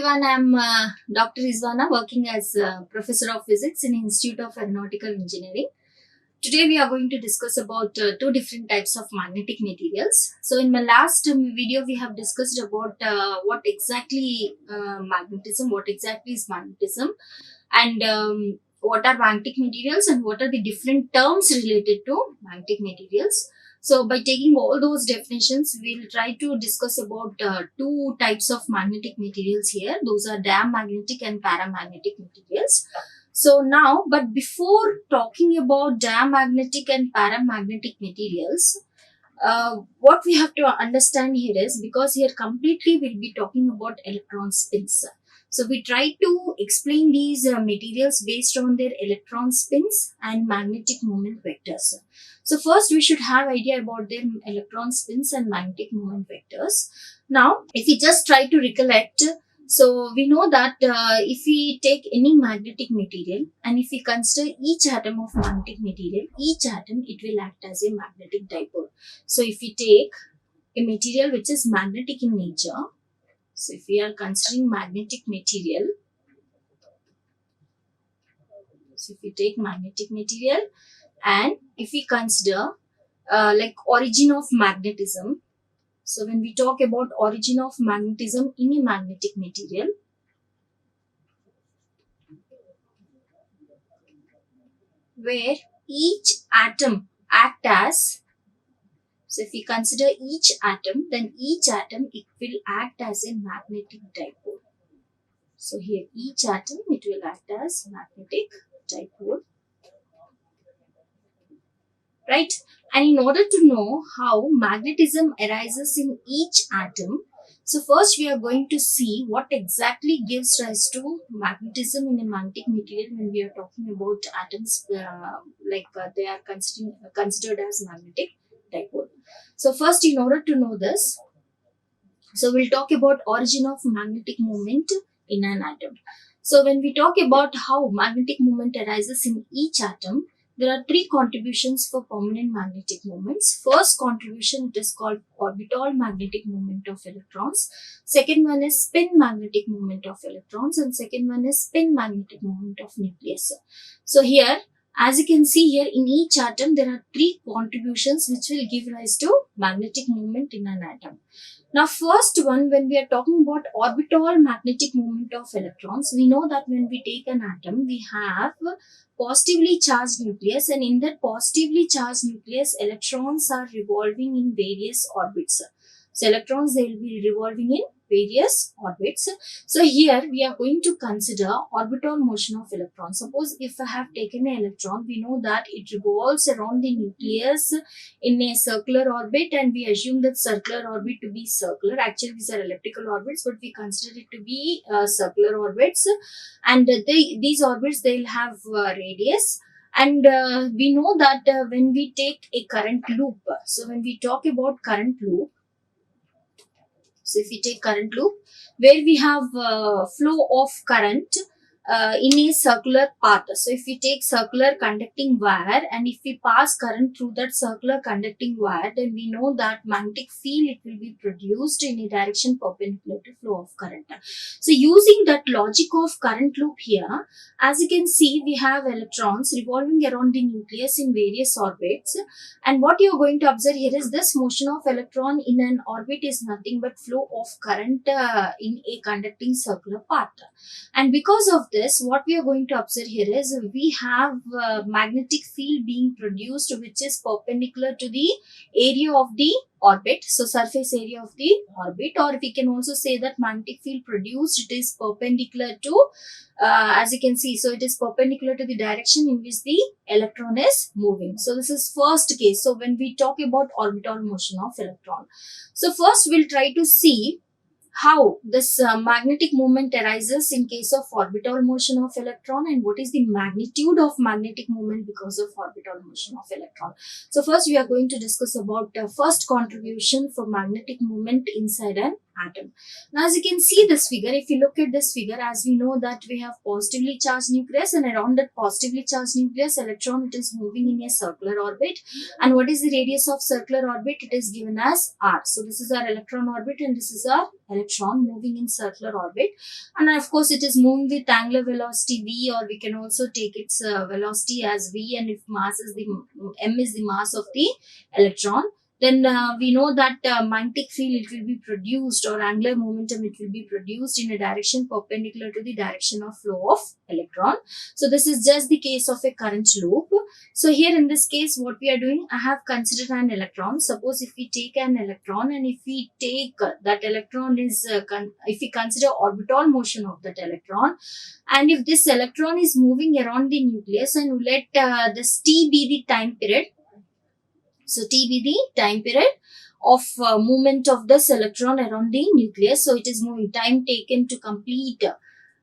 everyone, I'm Dr. Rizwana, working as Professor of Physics in Institute of Aeronautical Engineering. Today we are going to discuss about two different types of magnetic materials. So in my last video we have discussed about what exactly is magnetism, and what are magnetic materials and what are the different terms related to magnetic materials. So by taking all those definitions, we'll try to discuss about two types of magnetic materials here. Those are diamagnetic and paramagnetic materials. So now, but before talking about diamagnetic and paramagnetic materials, what we have to understand here is, because here completely we'll be talking about electron spins. So we try to explain these materials based on their electron spins and magnetic moment vectors. So first we should have idea about their electron spins and magnetic moment vectors. Now, if we just try to recollect, so we know that if we take any magnetic material and if we consider each atom of magnetic material, each atom, it will act as a magnetic dipole. So if we take a material which is magnetic in nature, so if we are considering magnetic material, so if we take magnetic material and if we consider like origin of magnetism, so when we talk about origin of magnetism in a magnetic material, where each atom act as, so if we consider each atom, then each atom, it will act as a magnetic dipole. So here each atom, it will act as magnetic dipole, right? And in order to know how magnetism arises in each atom, so first we are going to see what exactly gives rise to magnetism in a magnetic material when we are talking about atoms they are considered as magnetic dipole. So first, in order to know this, so we'll talk about origin of magnetic moment in an atom. So when we talk about how magnetic moment arises in each atom, there are three contributions for permanent magnetic moments. First contribution, it is called orbital magnetic moment of electrons. Second one is spin magnetic moment of electrons, and second one is spin magnetic moment of nucleus. So here, as you can see here, in each atom there are three contributions which will give rise to magnetic moment in an atom. Now, first one, when we are talking about orbital magnetic moment of electrons, we know that when we take an atom, we have positively charged nucleus, and in that positively charged nucleus, electrons are revolving in various orbits. So electrons, they will be revolving in various orbits. So here we are going to consider orbital motion of electrons. Suppose if I have taken an electron, we know that it revolves around the nucleus in a circular orbit, and we assume that circular orbit to be circular. Actually, these are elliptical orbits, but we consider it to be circular orbits, and these orbits, they'll have radius. And we know that when we take a current loop, so when we talk about current loop, so if we take current loop, where we have flow of current in a circular path. So if we take circular conducting wire and if we pass current through that circular conducting wire, then we know that magnetic field, it will be produced in a direction perpendicular to flow of current. So using that logic of current loop here, as you can see, we have electrons revolving around the nucleus in various orbits, and what you are going to observe here is this motion of electron in an orbit is nothing but flow of current in a conducting circular path. And because of this, what we are going to observe here is we have magnetic field being produced which is perpendicular to the area of the orbit, so surface area of the orbit, or we can also say that magnetic field produced, it is perpendicular to as you can see, so it is perpendicular to the direction in which the electron is moving. So this is first case. So when we talk about orbital motion of electron, so first we'll try to see how this magnetic moment arises in case of orbital motion of electron, and what is the magnitude of magnetic moment because of orbital motion of electron. So first we are going to discuss about first contribution for magnetic moment inside an atom. Now as you can see this figure, if you look at this figure, as we know that we have positively charged nucleus, and around that positively charged nucleus electron, it is moving in a circular orbit. And what is the radius of circular orbit? It is given as r. So this is our electron orbit and this is our electron moving in circular orbit. And of course it is moving with angular velocity v, or we can also take its velocity as v, and if mass is the m is the mass of the electron, then we know that magnetic field, it will be produced, or angular momentum, it will be produced in a direction perpendicular to the direction of flow of electron. So this is just the case of a current loop. So here in this case, what we are doing, I have considered an electron. Suppose if we take an electron, and if we take that electron is, if we consider orbital motion of that electron, and if this electron is moving around the nucleus, and let this t be the time period. So T be the time period of movement of this electron around the nucleus. So it is moving, time taken to complete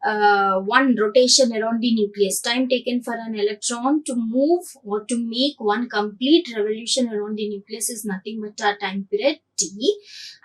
one rotation around the nucleus. Time taken for an electron to move or to make one complete revolution around the nucleus is nothing but a time period t.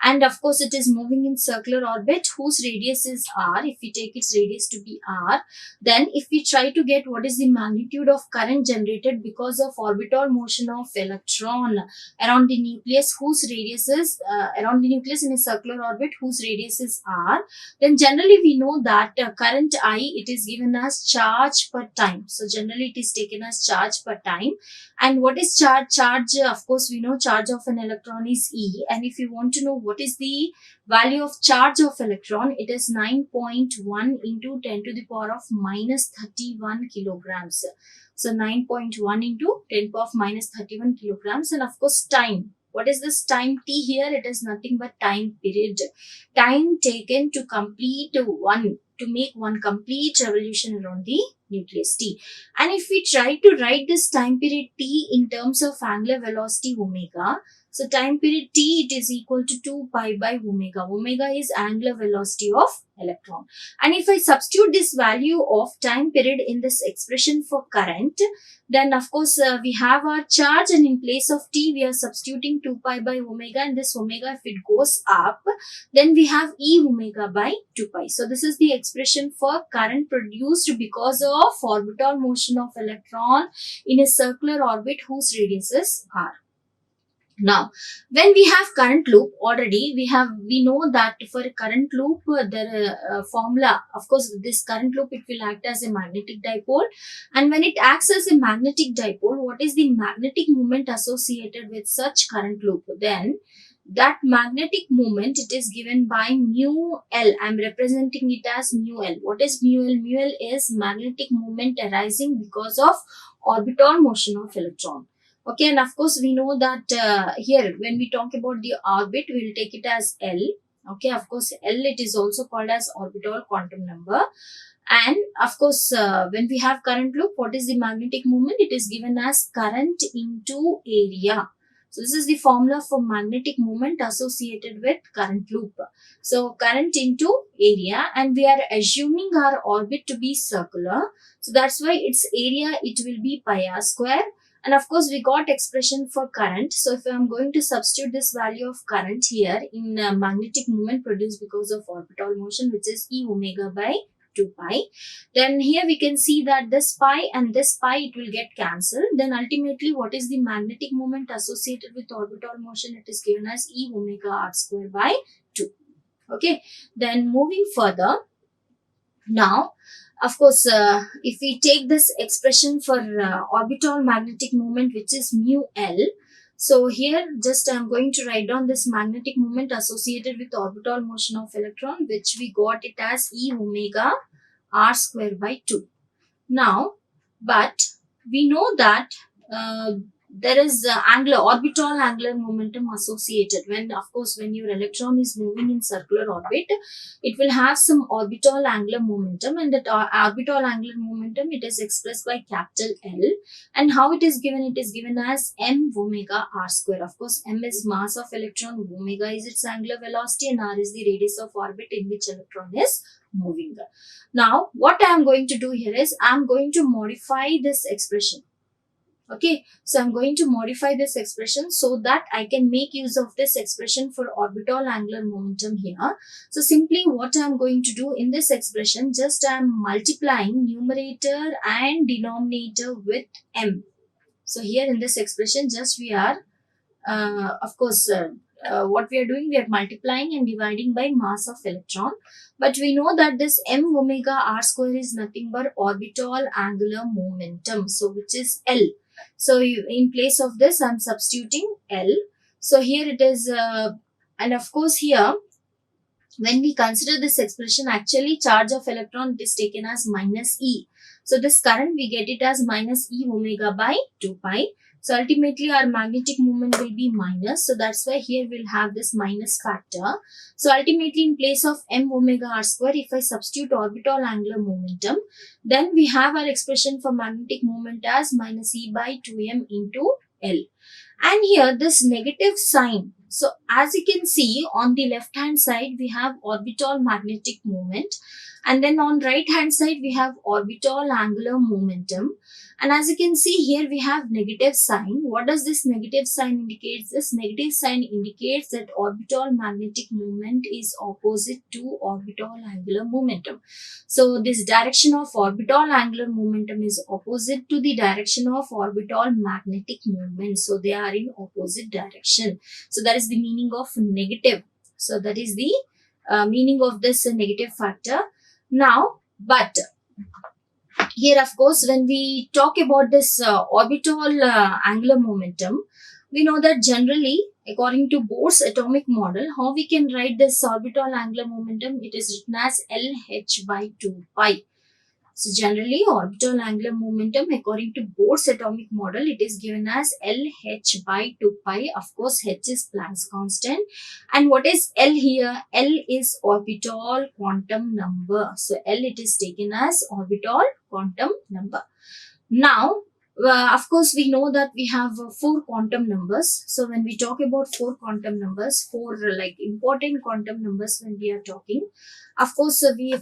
And of course it is moving in circular orbit whose radius is r. If we take its radius to be r, then if we try to get what is the magnitude of current generated because of orbital motion of electron around the nucleus whose radius is around the nucleus in a circular orbit whose radius is r, then generally we know that current I, it is given as charge per time. So generally it is taken as charge per time. And what is charge? Charge, of course we know charge of an electron is E. And if you want to know what is the value of charge of electron, it is 9.1 into 10 to the power of minus 31 kilograms. So 9.1 into 10 to the power of minus 31 kilograms. And of course time. What is this time t here? It is nothing but time period. Time taken to make one complete revolution around the nucleus t. And if we try to write this time period t in terms of angular velocity omega, so time period t, it is equal to 2 pi by omega. Omega is angular velocity of electron. And if I substitute this value of time period in this expression for current, then of course we have our charge, and in place of t we are substituting 2 pi by omega, and this omega, if it goes up, then we have e omega by 2 pi. So this is the expression for current produced because of orbital motion of electron in a circular orbit whose radius is r. Now, when we have current loop, already we know that for a current loop, there formula, of course, this current loop, it will act as a magnetic dipole. And when it acts as a magnetic dipole, what is the magnetic moment associated with such current loop? Then that magnetic moment, it is given by mu L. I am representing it as mu L. What is mu L? Mu L is magnetic moment arising because of orbital motion of electron. Okay, and of course we know that here when we talk about the orbit, we will take it as L. Okay, of course L, it is also called as orbital quantum number. And of course when we have current loop, what is the magnetic moment? It is given as current into area. So this is the formula for magnetic moment associated with current loop. So current into area, and we are assuming our orbit to be circular. So that's why its area, it will be pi r square. And of course, we got expression for current. So if I am going to substitute this value of current here in magnetic moment produced because of orbital motion, which is e omega by 2 pi, then here we can see that this pi and this pi, it will get cancelled. Then ultimately, what is the magnetic moment associated with orbital motion? It is given as e omega r square by 2. Okay. Then moving further, now, of course, if we take this expression for orbital magnetic moment, which is mu L, so here just I am going to write down this magnetic moment associated with orbital motion of electron, which we got it as e omega r square by 2. Now, but we know that there is orbital angular momentum associated. When, of course, when your electron is moving in circular orbit, it will have some orbital angular momentum, and that orbital angular momentum, it is expressed by capital L. And how it is given? It is given as m omega r square. Of course, m is mass of electron, omega is its angular velocity, and r is the radius of orbit in which electron is moving. Now, what I am going to do here is I am going to modify this expression. Okay, so I'm going to modify this expression so that I can make use of this expression for orbital angular momentum here. So simply what I'm going to do in this expression, just I'm multiplying numerator and denominator with m. So here in this expression, just we are, of course, what we are doing, we are multiplying and dividing by mass of electron. But we know that this m omega r square is nothing but orbital angular momentum. So which is L. So in place of this, I'm substituting L. So here it is, and of course here, when we consider this expression, actually charge of electron is taken as minus E. So this current we get it as minus E omega by 2 pi. So ultimately our magnetic moment will be minus. So that's why here we'll have this minus factor. So ultimately in place of m omega r square, if I substitute orbital angular momentum, then we have our expression for magnetic moment as minus E by 2m into L. And here this negative sign. So as you can see on the left hand side, we have orbital magnetic moment. And then on right hand side, we have orbital angular momentum. And as you can see here, we have negative sign. What does this negative sign indicate? This negative sign indicates that orbital magnetic moment is opposite to orbital angular momentum. So this direction of orbital angular momentum is opposite to the direction of orbital magnetic moment. So they are in opposite direction. So that is the meaning of negative. So that is the meaning of this negative factor. Now, but here, of course, when we talk about this orbital angular momentum, we know that generally, according to Bohr's atomic model, how we can write this orbital angular momentum, it is written as LH by 2 pi. So generally, orbital angular momentum, according to Bohr's atomic model, it is given as LH by 2 pi. Of course, H is Planck's constant. And what is L here? L is orbital quantum number. So L, it is taken as orbital quantum number. Now, of course, we know that we have 4 quantum numbers. So when we talk about 4 quantum numbers, 4 like important quantum numbers when we are talking, of course, we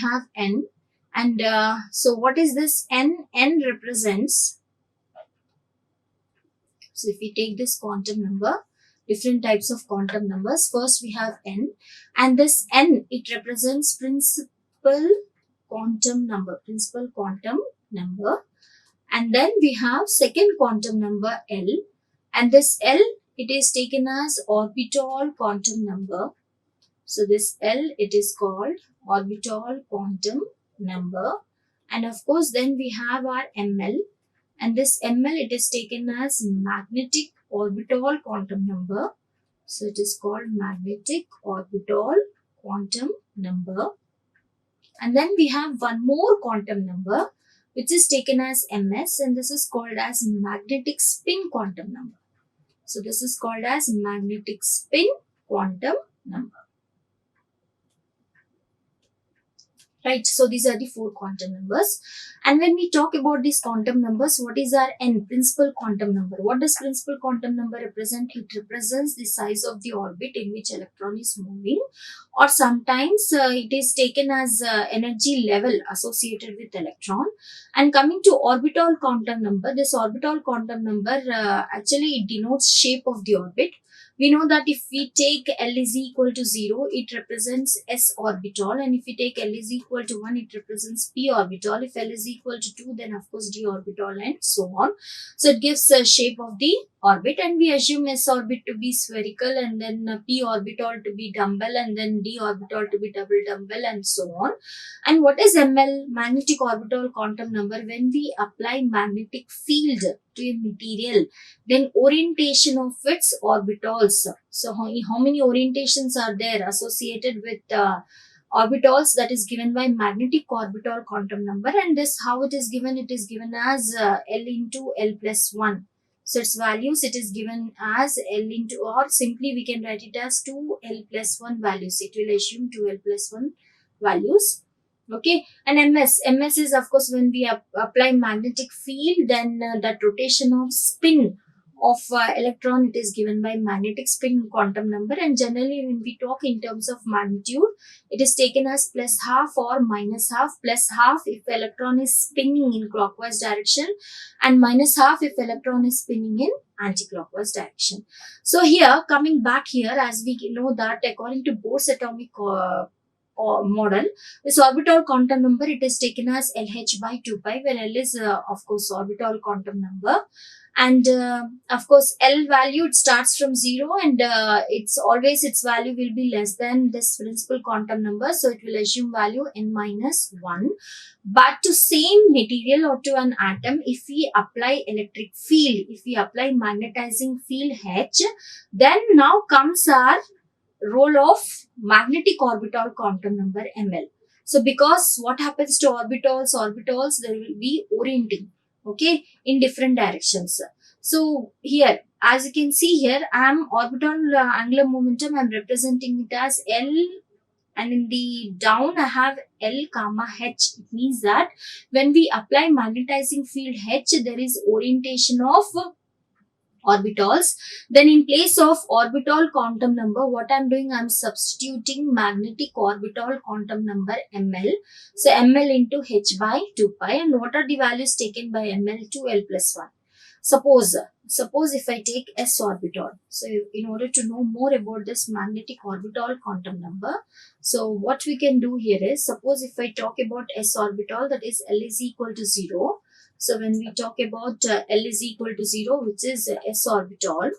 have N. And so what is this N? N represents, so if we take this quantum number, different types of quantum numbers, first we have N, and this N, it represents principal quantum number. And then we have second quantum number L, and this L, it is taken as orbital quantum number. So this L, it is called orbital quantum number. And of course, then we have our ML, and this ML, it is taken as magnetic orbital quantum number. So it is called magnetic orbital quantum number. And then we have one more quantum number, which is taken as MS, and this is called as magnetic spin quantum number. So this is called as magnetic spin quantum number. Right, so these are the 4 quantum numbers. And when we talk about these quantum numbers, what is our N, principal quantum number? What does principal quantum number represent? It represents the size of the orbit in which electron is moving, or sometimes it is taken as energy level associated with electron. And coming to orbital quantum number, this orbital quantum number actually it denotes shape of the orbit. We know that if we take L is equal to 0, it represents S orbital, and if we take L is equal to 1, it represents P orbital. If L is equal to 2, then of course D orbital, and so on. So it gives a shape of the orbit, and we assume S orbit to be spherical, and then P orbital to be dumbbell, and then D orbital to be double dumbbell, and so on. And what is ML, magnetic orbital quantum number? When we apply magnetic field to a material, then orientation of its orbitals. So how many orientations are there associated with orbitals, that is given by magnetic orbital quantum number. And this, how it is given? It is given as L into L plus 1. So its values, it is given as L into, or simply we can write it as 2L plus 1 values. It will assume 2L plus 1 values. Okay, and MS is of course when we apply magnetic field, then that rotation of spin of electron, it is given by magnetic spin quantum number, and generally when we talk in terms of magnitude, it is taken as plus half or minus half. Plus half if electron is spinning in clockwise direction, and minus half if electron is spinning in anti-clockwise direction. So here, coming back here, as we know that according to Bohr's atomic model, this orbital quantum number, it is taken as LH by 2 pi, where L is of course orbital quantum number, and of course L value, it starts from 0, and it's always, its value will be less than this principal quantum number, so it will assume value n minus 1. But to same material or to an atom, if we apply electric field, if we apply magnetizing field H, then now comes our role of magnetic orbital quantum number ml. So because what happens to orbitals, there will be orienting, okay, in different directions. So here, as you can see here, I am orbital angular momentum, I am representing it as L, and in the down I have L comma H. It means that when we apply magnetizing field H, there is orientation of orbitals. Then in place of orbital quantum number, what I'm doing, I'm substituting magnetic orbital quantum number ml. So ml into h by 2 pi, and what are the values taken by ml? to L plus 1. Suppose if I take s orbital. So in order to know more about this magnetic orbital quantum number, so what we can do here is, suppose if I talk about s orbital, that is L is equal to 0. So when we talk about L is equal to 0, which is s orbital,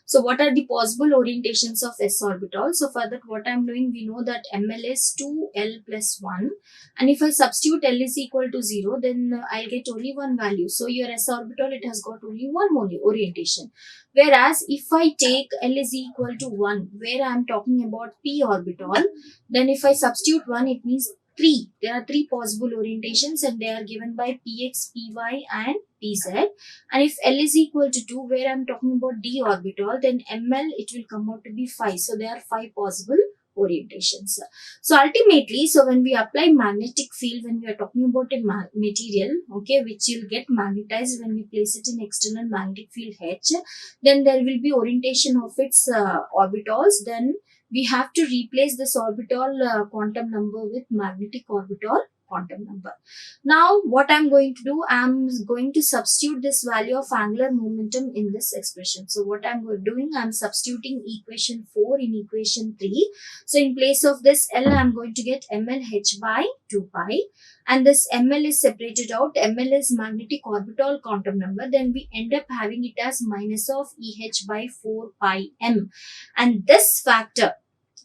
So what are the possible orientations of s orbital? So for that, what I'm doing, we know that ml is 2l plus 1, and if I substitute L is equal to 0, then I'll get only one value. So your s orbital, it has got only one orientation. Whereas if I take L is equal to 1, where I'm talking about p orbital, then if I substitute 1, it means 3. There are 3 possible orientations, and they are given by px, py and pz. And if L is equal to 2, where I am talking about d orbital, then ml, it will come out to be 5. So there are 5 possible orientations. So ultimately, so when we apply magnetic field, when we are talking about a material, okay, which will get magnetized when we place it in external magnetic field H, then there will be orientation of its orbitals. Then we have to replace this orbital quantum number with magnetic orbital quantum number. Now what I'm going to do, I'm going to substitute this value of angular momentum in this expression. So what I'm doing, I'm substituting equation 4 in equation 3. So in place of this L, I'm going to get mlh by 2 pi, and this ml is separated out. Ml is magnetic orbital quantum number, then we end up having it as minus of eh by 4 pi m, and this factor,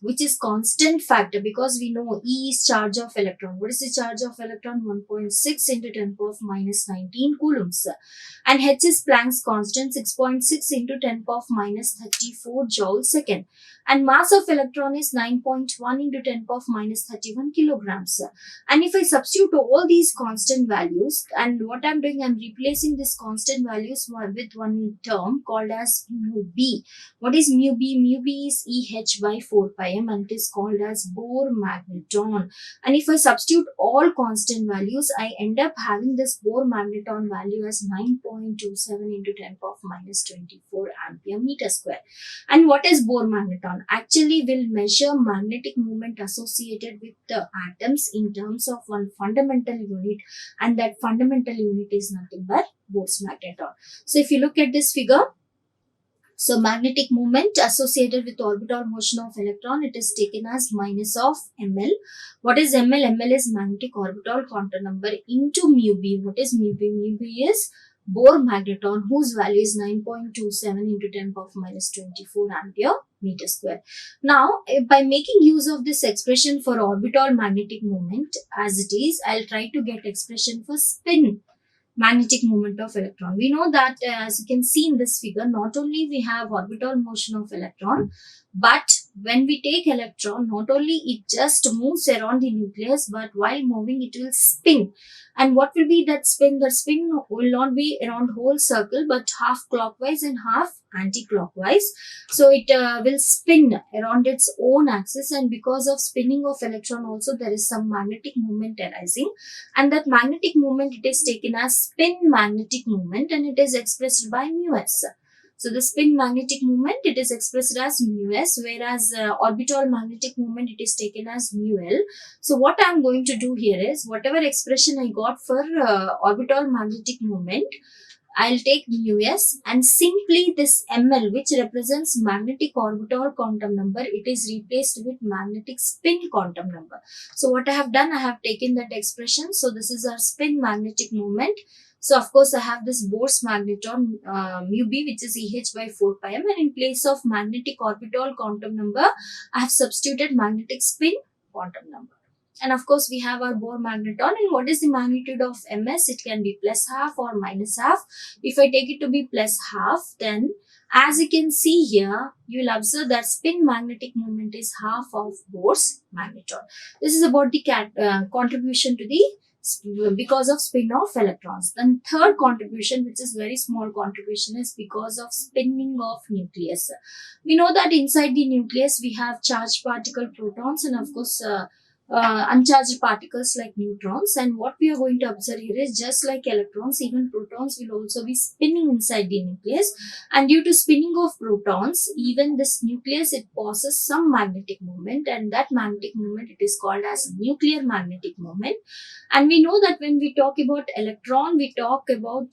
which is constant factor, because we know E is charge of electron. What is the charge of electron? 1.6 into 10 power of minus 19 coulombs. And H is Planck's constant, 6.6 into 10 power of minus 34 joule second. And mass of electron is 9.1 into 10 power of minus 31 kilograms. And if I substitute all these constant values, and what I'm doing, I'm replacing these constant values with one term called as mu b. What is mu b? Mu b is EH by 4 pi m, and it is called as Bohr magneton. And if I substitute all constant values, I end up having this Bohr magneton value as 9.27 into 10 power of minus 24 ampere meter square. And what is Bohr magneton? Actually will measure magnetic moment associated with the atoms in terms of one fundamental unit, and that fundamental unit is nothing but Bohr's magneton. So if you look at this figure, so magnetic moment associated with orbital motion of electron, it is taken as minus of ml. What is ml? ml is magnetic orbital quantum number into mu b. What is mu b? Mu b is Bohr magneton, whose value is 9.27 into 10 power of minus 24 ampere meter square. Now, by making use of this expression for orbital magnetic moment as it is, I'll try to get expression for spin magnetic moment of electron. We know that as you can see in this figure, not only we have orbital motion of electron, But when we take electron, not only it just moves around the nucleus, but while moving it will spin. And what will be that spin? The spin will not be around whole circle, but half clockwise and half anti-clockwise. So it will spin around its own axis, and because of spinning of electron also there is some magnetic moment arising, and that magnetic moment it is taken as spin magnetic moment, and it is expressed by mu s. So the spin magnetic moment it is expressed as mu s, whereas orbital magnetic moment it is taken as mu l. So what I am going to do here is whatever expression I got for orbital magnetic moment, I'll take mu s, and simply this ml, which represents magnetic orbital quantum number, it is replaced with magnetic spin quantum number. So what I have done, I have taken that expression. So this is our spin magnetic moment. So of course I have this Bohr's magneton mu b, which is Eh by 4 pi m, and in place of magnetic orbital quantum number, I have substituted magnetic spin quantum number. And of course, we have our Bohr magneton. And what is the magnitude of ms? It can be plus half or minus half. If I take it to be plus half, then as you can see here, you will observe that spin magnetic moment is half of Bohr's magneton. This is about the contribution to the because of spin of electrons. Then third contribution, which is very small contribution, is because of spinning of nucleus. We know that inside the nucleus we have charged particle protons, and of course uncharged particles like neutrons. And what we are going to observe here is just like electrons, even protons will also be spinning inside the nucleus. And due to spinning of protons, even this nucleus, it possesses some magnetic moment, and that magnetic moment it is called as nuclear magnetic moment. And we know that when we talk about electron, we talk about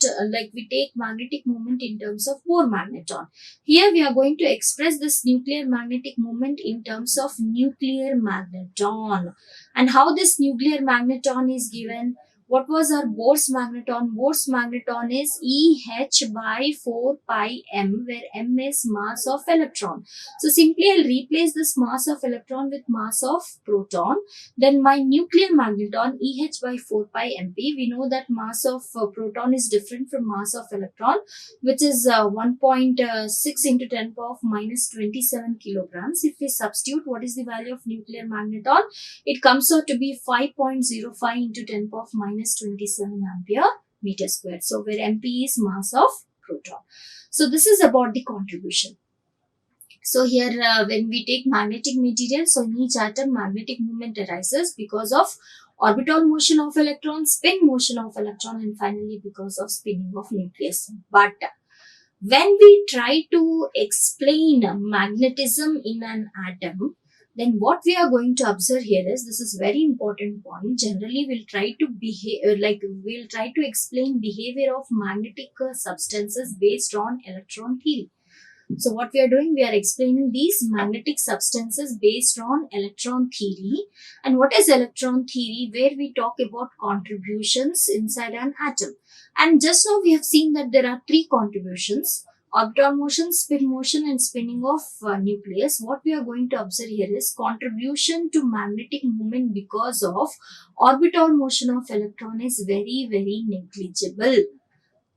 we take magnetic moment in terms of Bohr magneton. Here we are going to express this nuclear magnetic moment in terms of nuclear magneton. And how this nuclear magneton is given? What was our Bohr's magneton? Bohr's magneton is Eh by 4 pi m, where m is mass of electron. So simply I'll replace this mass of electron with mass of proton. Then my nuclear magneton Eh by 4 pi mp. We know that mass of proton is different from mass of electron, which is 1.6 into 10 power of minus 27 kilograms. If we substitute what is the value of nuclear magneton, it comes out to be 5.05 into 10 power of minus 27 ampere meter squared. So where mp is mass of proton. So this is about the contribution. So here when we take magnetic material, so in each atom magnetic moment arises because of orbital motion of electron, spin motion of electron, and finally because of spinning of nucleus. But when we try to explain magnetism in an atom, then what we are going to observe here is, this is very important point. Generally we'll try to we'll try to explain behavior of magnetic substances based on electron theory. So what we are doing, we are explaining these magnetic substances based on electron theory. And what is electron theory? Where we talk about contributions inside an atom. And just now we have seen that there are three contributions: orbital motion, spin motion, and spinning of nucleus. What we are going to observe here is contribution to magnetic moment because of orbital motion of electron is very, very negligible.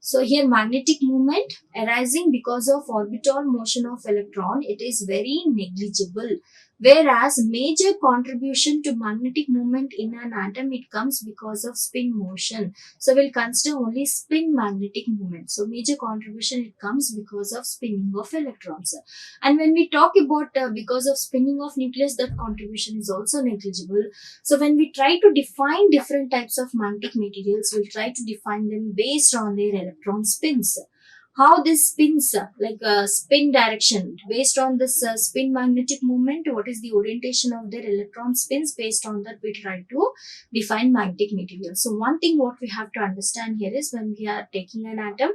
So here magnetic moment arising because of orbital motion of electron, it is very negligible. Whereas major contribution to magnetic moment in an atom, it comes because of spin motion. So we'll consider only spin magnetic moment. So major contribution, it comes because of spinning of electrons. And when we talk about because of spinning of nucleus, that contribution is also negligible. So when we try to define different types of magnetic materials, we'll try to define them based on their electron spins. How this spins, spin direction, based on this spin magnetic moment, what is the orientation of their electron spins, based on that we try to define magnetic material. So one thing what we have to understand here is, when we are taking an atom,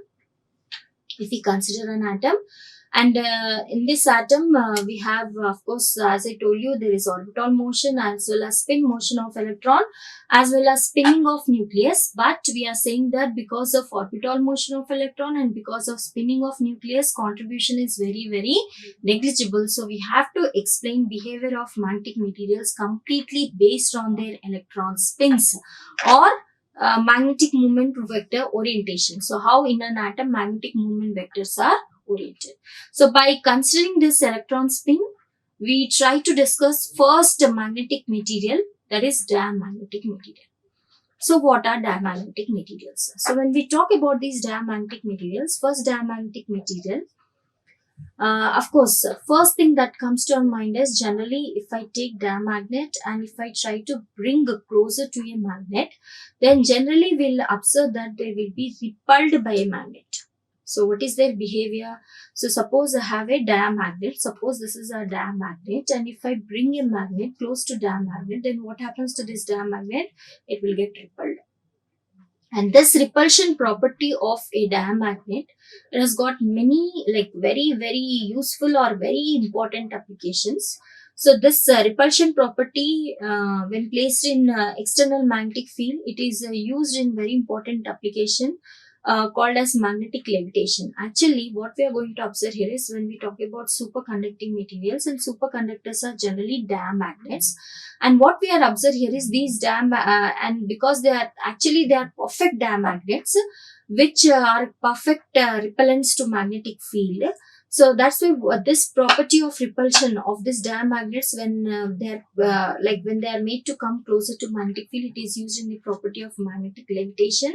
if we consider an atom, and in this atom we have, of course, as I told you, there is orbital motion as well as spin motion of electron as well as spinning of nucleus. But we are saying that because of orbital motion of electron and because of spinning of nucleus, contribution is very, very negligible. So we have to explain behavior of magnetic materials completely based on their electron spins or magnetic moment vector orientation. So how in an atom magnetic moment vectors are oriented. So by considering this electron spin, we try to discuss first magnetic material, that is diamagnetic material. So what are diamagnetic materials? So when we talk about these diamagnetic materials, first diamagnetic material, of course, first thing that comes to our mind is generally if I take diamagnet and if I try to bring closer to a magnet, then generally we'll observe that they will be repelled by a magnet. So what is their behavior? So suppose I have a diamagnet, suppose this is a diamagnet, and if I bring a magnet close to diamagnet, then what happens to this diamagnet? It will get repelled. And this repulsion property of a diamagnet, it has got many like very useful or very important applications. So this repulsion property, when placed in external magnetic field, it is used in very important application called as magnetic levitation. Actually, what we are going to observe here is when we talk about superconducting materials, and superconductors are generally diamagnets. And what we are observe here is these and because they are perfect diamagnets, which are perfect repellents to magnetic field. So that's why this property of repulsion of these diamagnets, when when they are made to come closer to magnetic field, it is used in the property of magnetic levitation,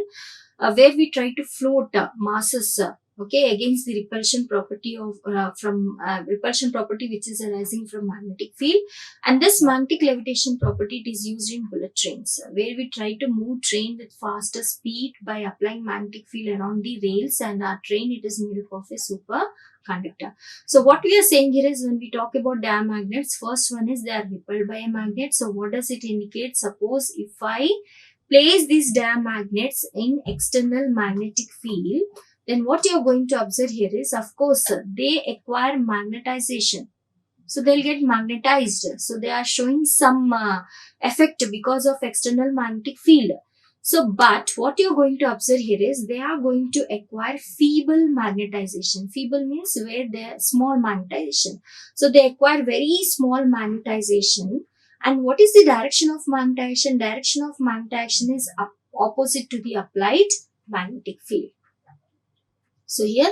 where we try to float masses against the repulsion property of from repulsion property which is arising from magnetic field. And this magnetic levitation property, it is used in bullet trains, where we try to move train with faster speed by applying magnetic field around the rails, and our train, it is made up of a superconductor. So what we are saying here is when we talk about diamagnets, first one is they are repelled by a magnet. So what does it indicate? Suppose if I place these diamagnets in external magnetic field, then what you are going to observe here is, of course, they acquire magnetization. So they'll get magnetized. So they are showing some effect because of external magnetic field. So, but what you're going to observe here is they are going to acquire feeble magnetization. Feeble means where they're small magnetization. So they acquire very small magnetization. And what is the direction of magnetization? Direction of magnetization is opposite to the applied magnetic field. So here,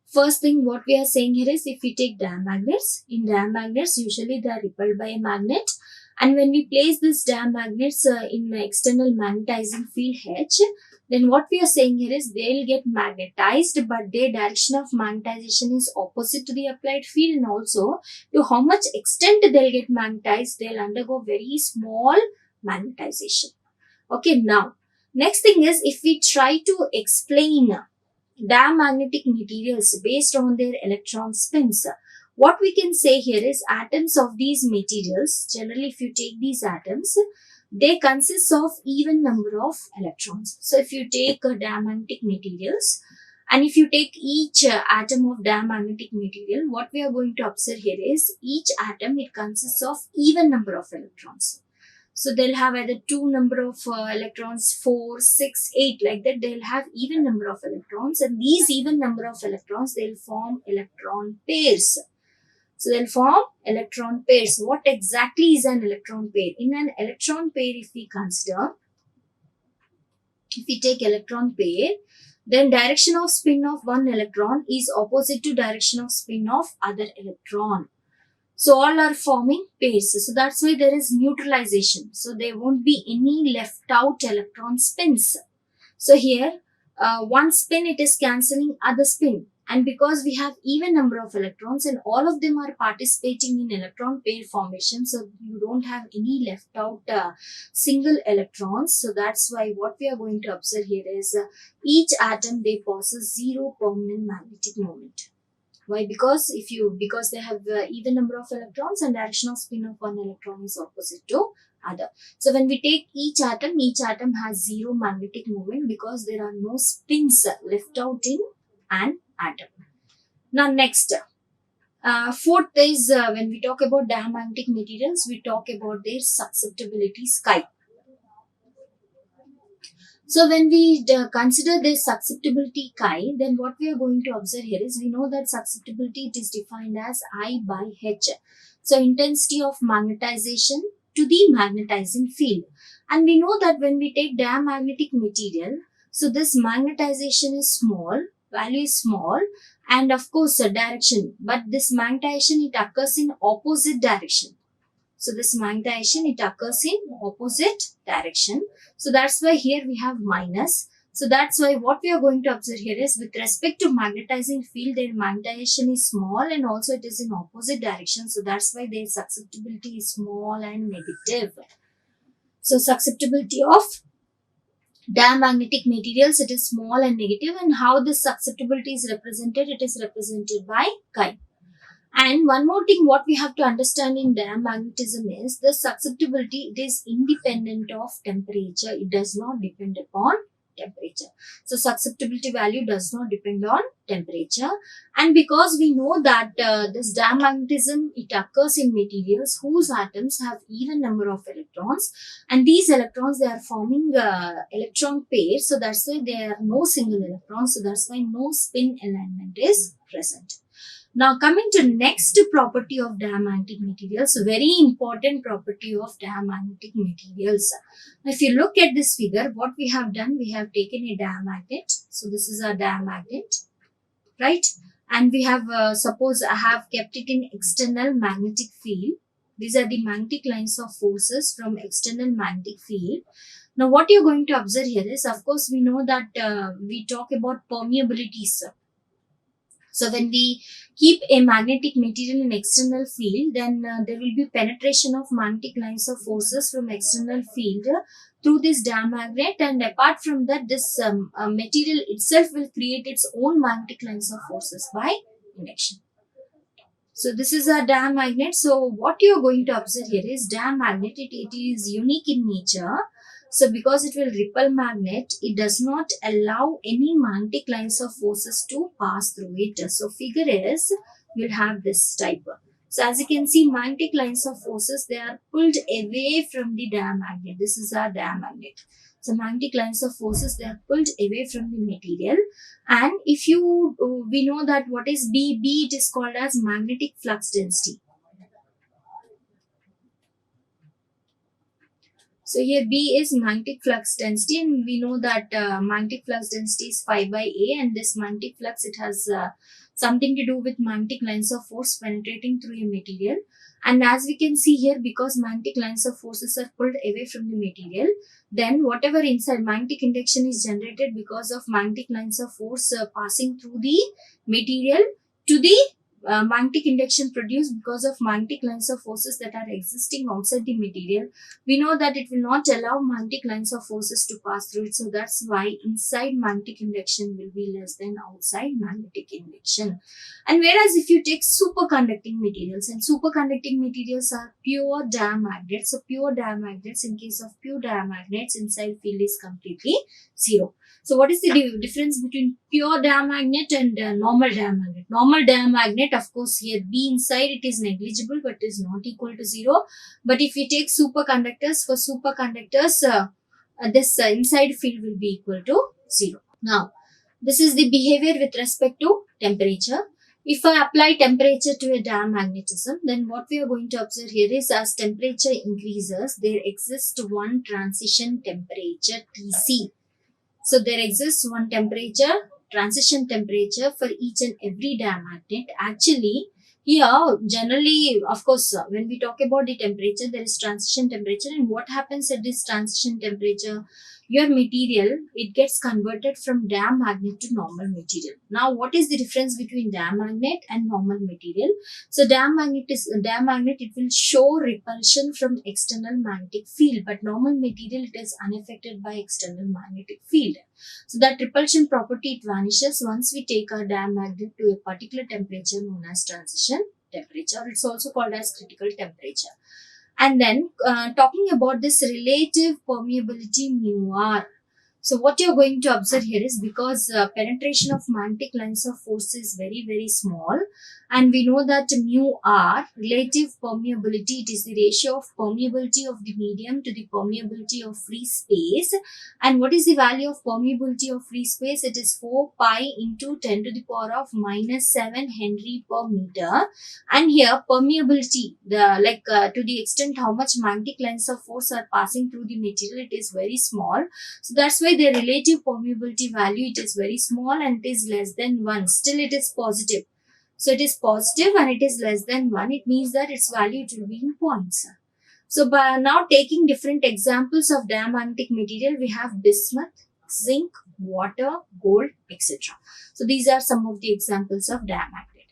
first thing what we are saying here is, if we take diamagnets, in diamagnets usually they are repelled by a magnet, and when we place these diamagnets in the external magnetizing field H, then what we are saying here is they will get magnetized, but their direction of magnetization is opposite to the applied field, and also to how much extent they'll get magnetized, they'll undergo very small magnetization. Okay, now next thing is, if we try to explain diamagnetic materials based on their electron spins, what we can say here is atoms of these materials, generally if you take these atoms, they consist of even number of electrons. So if you take diamagnetic materials, and if you take each atom of diamagnetic material, what we are going to observe here is each atom, it consists of even number of electrons. So they'll have either 2 number of electrons, 4, 6, 8, like that. They'll have even number of electrons, and these even number of electrons, they'll form electron pairs. So they'll form electron pairs. What exactly is an electron pair? In an electron pair, if we consider, if we take electron pair, then direction of spin of one electron is opposite to direction of spin of other electron. So all are forming pairs. So that's why there is neutralization. So there won't be any left out electron spins. So here, one spin, it is cancelling other spin. And because we have even number of electrons and all of them are participating in electron pair formation, so you don't have any left out single electrons. So that's why what we are going to observe here is each atom, they possess zero permanent magnetic moment. Why? Because they have even number of electrons, and direction of spin of one electron is opposite to other. So when we take each atom has zero magnetic moment because there are no spins left out in an atom. Now next, fourth is when we talk about diamagnetic materials, we talk about their susceptibilities chi. So when we consider this susceptibility chi, then what we are going to observe here is, we know that susceptibility, it is defined as I by H. So intensity of magnetization to the magnetizing field. And we know that when we take diamagnetic material, so this magnetization is small, value is small, and of course a direction. But this magnetization, it occurs in opposite direction. So this magnetization, it occurs in opposite direction. So that's why here we have minus. So that's why what we are going to observe here is, with respect to magnetizing field, their magnetization is small and also it is in opposite direction. So that's why their susceptibility is small and negative. So susceptibility of diamagnetic materials, it is small and negative. And how this susceptibility is represented? It is represented by chi. And one more thing what we have to understand in diamagnetism is the susceptibility, it is independent of temperature. It does not depend upon temperature. So susceptibility value does not depend on temperature. And because we know that this diamagnetism, it occurs in materials whose atoms have even number of electrons, and these electrons, they are forming electron pairs. So that's why there are no single electrons. So that's why no spin alignment is present. Now coming to next property of diamagnetic materials, very important property of diamagnetic materials. If you look at this figure, what we have done, we have taken a diamagnet. So this is a diamagnet, right? And we have, suppose I have kept it in external magnetic field. These are the magnetic lines of forces from external magnetic field. Now what you're going to observe here is, of course, we know that we talk about permeabilities. So when we keep a magnetic material in external field, then there will be penetration of magnetic lines of forces from external field through this diamagnet, and apart from that, this material itself will create its own magnetic lines of forces by induction. So this is a diamagnet. So what you are going to observe here is diamagnet, it is unique in nature. So because it will repel magnet, it does not allow any magnetic lines of forces to pass through it. So figure is, will have this type. So as you can see, magnetic lines of forces, they are pulled away from the diamagnet. This is our diamagnet. So magnetic lines of forces, they are pulled away from the material. And if you, we know that what is B? B, it is called as magnetic flux density. So here B is magnetic flux density, and we know that magnetic flux density is phi by A, and this magnetic flux, it has something to do with magnetic lines of force penetrating through a material. And as we can see here, because magnetic lines of forces are pulled away from the material, then whatever inside magnetic induction is generated because of magnetic lines of force passing through the material to the magnetic induction produced because of magnetic lines of forces that are existing outside the material. We know that it will not allow magnetic lines of forces to pass through it. So that's why inside magnetic induction will be less than outside magnetic induction. And whereas if you take superconducting materials, and superconducting materials are pure diamagnets. So pure diamagnets, in case of pure diamagnets, inside field is completely zero. So what is the difference between pure diamagnet and normal diamagnet? Normal diamagnet, of course, here B inside, it is negligible, but is not equal to 0. But if we take superconductors, for superconductors, this inside field will be equal to 0. Now, this is the behavior with respect to temperature. If I apply temperature to a diamagnetism, then what we are going to observe here is, as temperature increases, there exists one transition temperature Tc. So there exists one temperature, transition temperature for each and every diamagnet. Actually, here generally, of course, when we talk about the temperature, there is transition temperature, and what happens at this transition temperature? Your material, it gets converted from diamagnet to normal material. Now, what is the difference between diamagnet and normal material? So diamagnet, it will show repulsion from external magnetic field, but normal material, it is unaffected by external magnetic field. So that repulsion property, it vanishes once we take our diamagnet to a particular temperature known as transition temperature. It's also called as critical temperature. And then talking about this relative permeability mu r. So what you're going to observe here is, because penetration of magnetic lines of force is very, very small, And we know that mu r, relative permeability, it is the ratio of permeability of the medium to the permeability of free space. And what is the value of permeability of free space? It is 4 pi into 10 to the power of minus 7 Henry per meter. And here permeability, to the extent how much magnetic lines of force are passing through the material, it is very small. So that's why the relative permeability value, it is very small and it is less than 1. Still it is positive. So it is positive and it is less than 1. It means that its value, it will be in points. So by now taking different examples of diamagnetic material, we have bismuth, zinc, water, gold, etc. So these are some of the examples of diamagnet.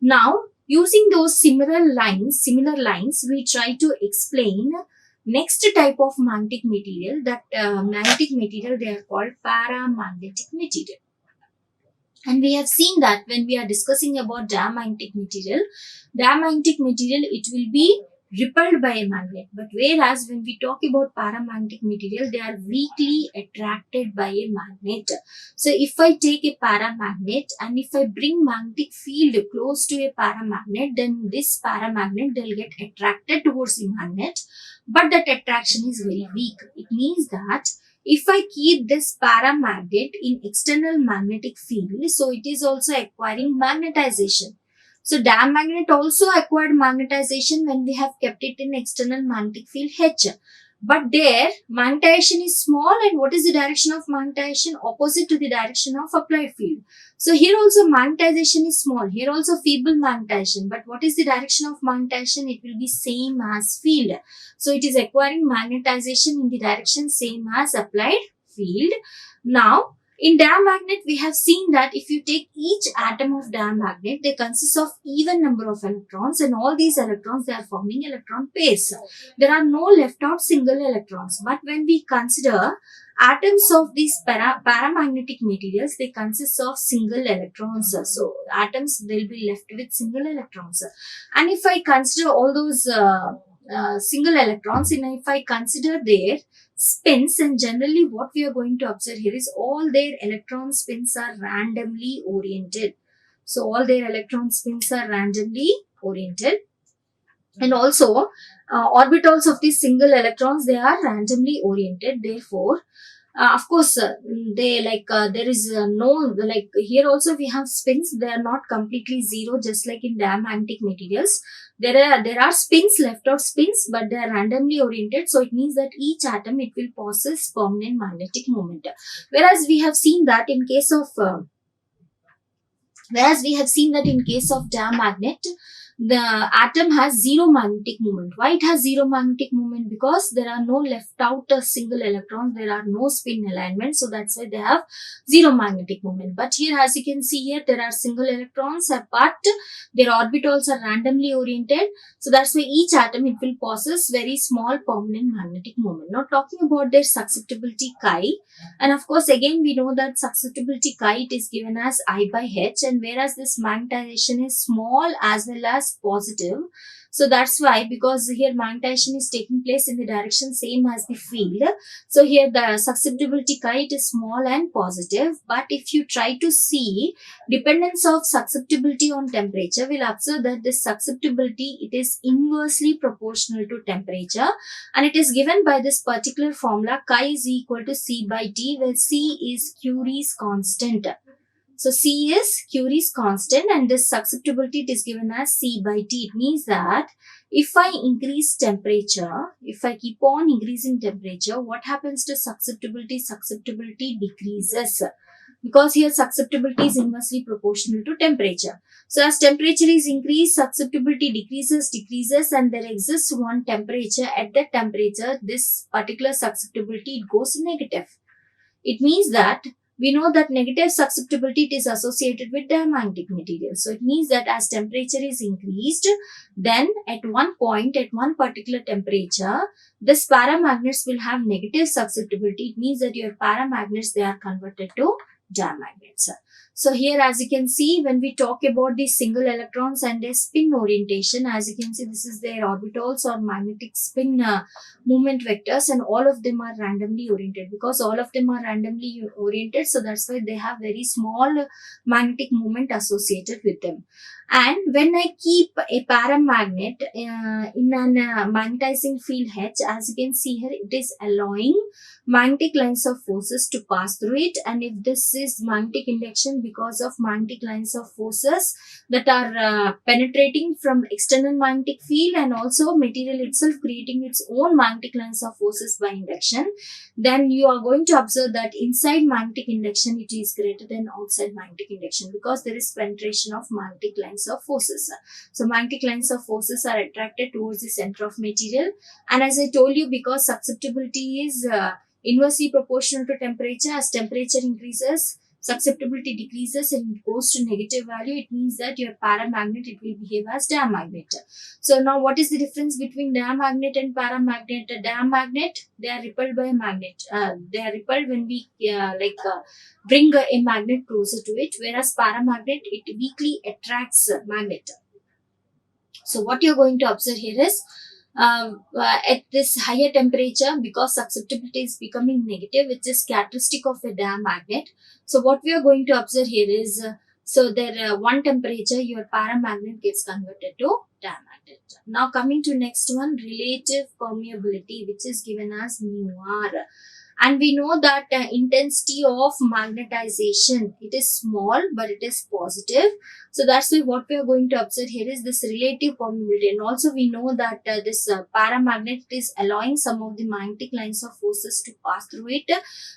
Now using those similar lines, we try to explain next type of magnetic material. That magnetic material, they are called paramagnetic material. And we have seen that when we are discussing about diamagnetic material, it will be repelled by a magnet. But whereas when we talk about paramagnetic material, they are weakly attracted by a magnet. So if I take a paramagnet and if I bring magnetic field close to a paramagnet, then this paramagnet, they'll get attracted towards the magnet. But that attraction is very weak. It means that if I keep this paramagnet in external magnetic field, so it is also acquiring magnetization. So diamagnet also acquired magnetization when we have kept it in external magnetic field H. But there magnetization is small, and what is the direction of magnetization? Opposite to the direction of applied field. So here also magnetization is small, here also feeble magnetization, but what is the direction of magnetization? It will be same as field. So it is acquiring magnetization in the direction same as applied field. Now in diamagnet, we have seen that if you take each atom of diamagnet, they consist of even number of electrons, and all these electrons, they are forming electron pairs. There are no left out single electrons. But when we consider atoms of these paramagnetic materials, they consist of single electrons. So atoms, they'll be left with single electrons. And if I consider all those single electrons, and if I consider their spins, and generally what we are going to observe here is all their electron spins are randomly oriented. So all their electron spins are randomly oriented. And also orbitals of these single electrons, they are randomly oriented. Therefore of course there is no, here also we have spins, they are not completely zero, just like in diamagnetic materials. There are spins, left out spins, but they are randomly oriented. So it means that each atom, it will possess permanent magnetic moment. Whereas we have seen that in case of diamagnet, the atom has zero magnetic moment. Why it has zero magnetic moment? Because there are no left out single electrons, there are no spin alignment, so that's why they have zero magnetic moment. But here, as you can see here, there are single electrons, but their orbitals are randomly oriented, so that's why each atom, it will possess very small permanent magnetic moment. Now talking about their susceptibility chi, and of course again we know that susceptibility chi, it is given as I by H, and whereas this magnetization is small as well as positive. So that's why, because here magnetization is taking place in the direction same as the field. So here the susceptibility chi, it is small and positive. But if you try to see dependence of susceptibility on temperature, we'll observe that this susceptibility, it is inversely proportional to temperature, and it is given by this particular formula, chi is equal to C by T, where C is Curie's constant. So C is Curie's constant, and this susceptibility, it is given as C by T. It means that if I increase temperature, if I keep on increasing temperature, what happens to susceptibility? Susceptibility decreases, because here susceptibility is inversely proportional to temperature. So as temperature is increased, susceptibility decreases, and there exists one temperature. At that temperature, this particular susceptibility, it goes negative. It means that we know that negative susceptibility, it is associated with diamagnetic material. So it means that as temperature is increased, then at one point, at one particular temperature, this paramagnets will have negative susceptibility. It means that your paramagnets, they are converted to diamagnets. So here, as you can see, when we talk about the single electrons and their spin orientation, as you can see, this is their orbitals or magnetic spin movement vectors, and all of them are randomly oriented. Because all of them are randomly oriented, so that's why they have very small magnetic moment associated with them. And when I keep a paramagnet in an magnetizing field H, as you can see here, it is allowing magnetic lines of forces to pass through it. And if this is magnetic induction, because of magnetic lines of forces that are penetrating from external magnetic field, and also material itself creating its own magnetic lines of forces by induction, then you are going to observe that inside magnetic induction it is greater than outside magnetic induction, because there is penetration of magnetic lines of forces. So magnetic lines of forces are attracted towards the center of material, and as I told you, because susceptibility is inversely proportional to temperature, as temperature increases, susceptibility decreases and it goes to negative value, it means that your paramagnet, it will behave as diamagnet. So now what is the difference between diamagnet and paramagnet? Diamagnet, they are repelled by a magnet. They are repelled when we bring a magnet closer to it, whereas paramagnet, it weakly attracts a magnet. So what you're going to observe here is at this higher temperature, because susceptibility is becoming negative, which is characteristic of a diamagnet. So what we are going to observe here is, so there one temperature, your paramagnet gets converted to diamagnet. Now coming to next one, relative permeability, which is given as mu r. And we know that intensity of magnetization, it is small but it is positive. So that's why what we are going to observe here is this relative permeability. And also we know that this paramagnet is allowing some of the magnetic lines of forces to pass through it.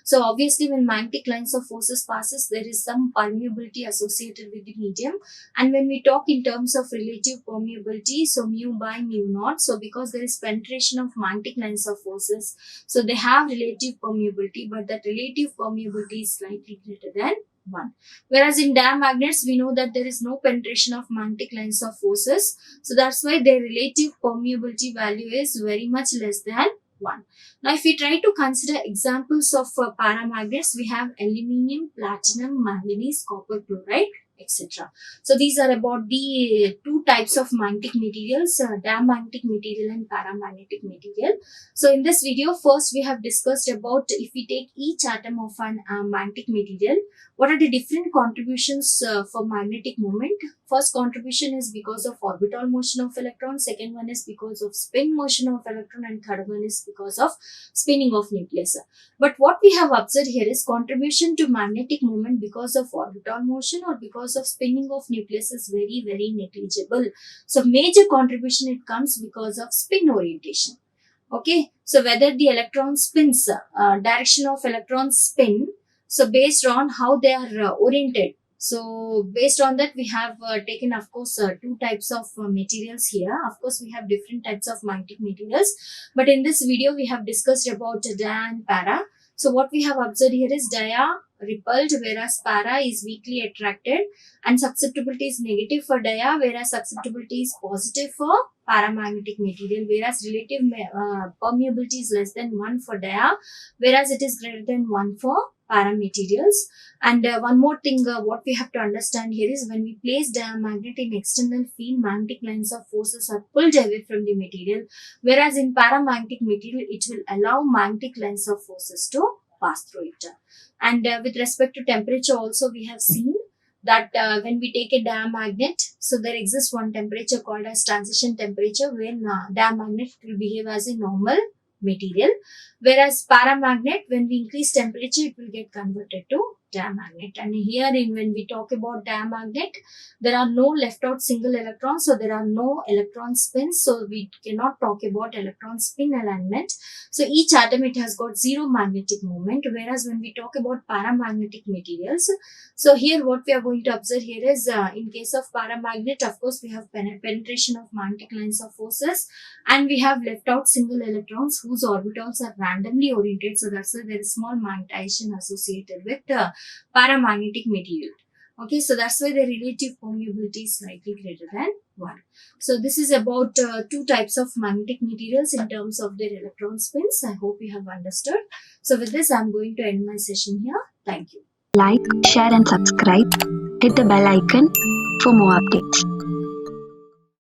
So obviously when magnetic lines of forces passes, there is some permeability associated with the medium. And when we talk in terms of relative permeability, so mu by mu naught. So because there is penetration of magnetic lines of forces, so they have relative permeability, but that relative permeability is slightly greater than 1. Whereas in diamagnets, we know that there is no penetration of magnetic lines of forces. So that's why their relative permeability value is very much less than 1. Now, if we try to consider examples of paramagnets, we have aluminium, platinum, manganese, copper chloride, etc. So these are about the two types of magnetic materials, diamagnetic material and paramagnetic material. So in this video, first we have discussed about, if we take each atom of an magnetic material, what are the different contributions for magnetic moment. First contribution is because of orbital motion of electron, second one is because of spin motion of electron, and third one is because of spinning of nucleus. But what we have observed here is contribution to magnetic moment because of orbital motion or because of spinning of nucleus is very, very negligible. So major contribution, it comes because of spin orientation. Okay, so whether the electron spins, direction of electron spin, so based on how they are oriented. So based on that, we have taken, of course, two types of materials here. Of course, we have different types of magnetic materials, but in this video, we have discussed about dia and para. So what we have observed here is dia repelled, whereas para is weakly attracted, and susceptibility is negative for dia, whereas susceptibility is positive for paramagnetic material, whereas relative permeability is less than 1 for dia, whereas it is greater than 1 for paramaterials. And one more thing, what we have to understand here is, when we place diamagnet in external field, magnetic lines of forces are pulled away from the material, whereas in paramagnetic material, it will allow magnetic lines of forces to pass through it. And with respect to temperature also, we have seen that when we take a diamagnet, so there exists one temperature called as transition temperature, when diamagnet will behave as a normal material, whereas paramagnet, when we increase temperature, it will get converted to diamagnet. And here when we talk about diamagnet, there are no left out single electrons, so there are no electron spins, so we cannot talk about electron spin alignment. So each atom, it has got zero magnetic moment, whereas when we talk about paramagnetic materials, so here what we are going to observe here is, in case of paramagnet, of course we have penetration of magnetic lines of forces, and we have left out single electrons whose orbitals are randomly oriented, so that's why there is small magnetization associated with paramagnetic material. Okay, so that's why the relative permeability is slightly greater than 1. So this is about two types of magnetic materials in terms of their electron spins. I hope you have understood. So with this, I'm going to end my session here. Thank you. Like, share and subscribe. Hit the bell icon for more updates.